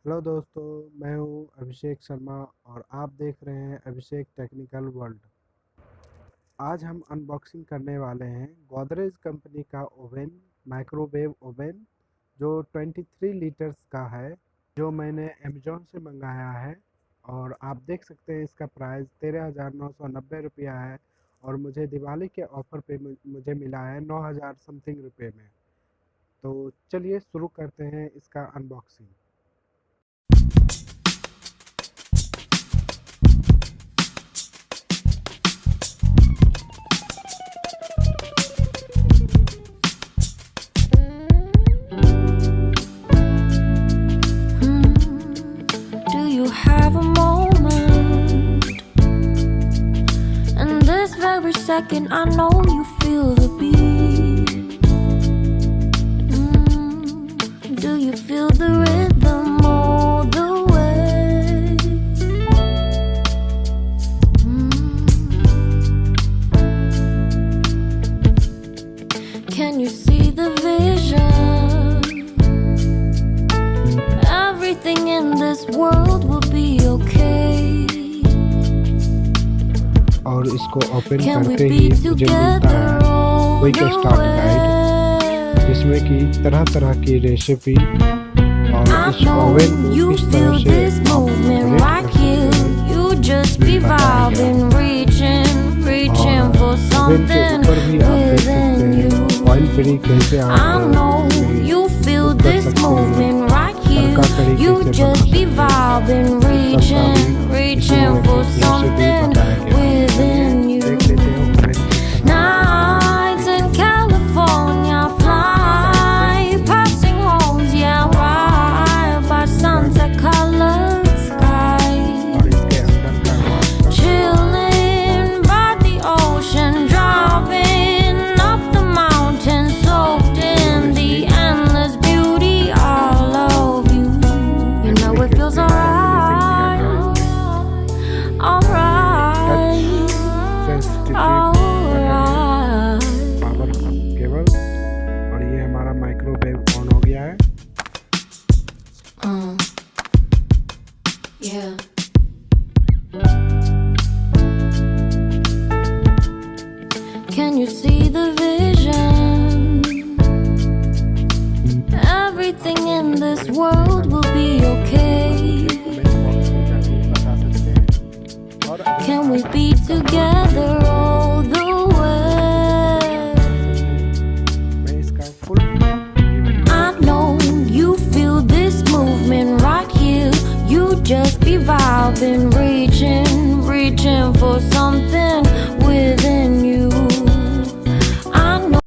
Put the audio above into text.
Hello दोस्तों, मैं हूं अभिषेक शर्मा और आप देख रहे हैं अभिषेक टेक्निकल वर्ल्ड। आज हम अनबॉक्सिंग करने वाले हैं गोदरेज कंपनी का ओवन, माइक्रोवेव ओवन, जो 23 लीटर्स का है, जो मैंने अमेजोन से मंगाया है। और आप देख सकते हैं इसका प्राइस 13,990 रुपया है और मुझे दिवाली के ऑफ़र पे मुझे मिला है 9,000 समथिंग रुपये में। तो चलिए शुरू करते हैं इसका unboxing. Have a moment, and this very second I know you feel the beat. Do you feel the rhythm all the way? Can you see the vision? Everything in this world will be okay. और इसको open करते ही मुझे मिलता है quick start guide, जिसमें कि तरह तरह की रेसिपी और इस ओवन को किस तरह से ऑपरेट करते हैं। ओवन के ऊपर भी आप देख सकते हैं ऑयल फ्री कैसे आप कर सकते हैं। You just be vibing, reaching for something within you. Nights in California, fly passing homes, yeah, right by sunset colored sky. Chilling by the ocean, driving up the mountain, soaked in the endless beauty all of you. You know it feels alright, alright, alright. Power cable, और ये हमारा microwave on हो गया है। Yeah. Can you see the vision? Everything in this world will be okay. Can we be together all the way? I know you feel this movement right here. You just be vibing, reaching for something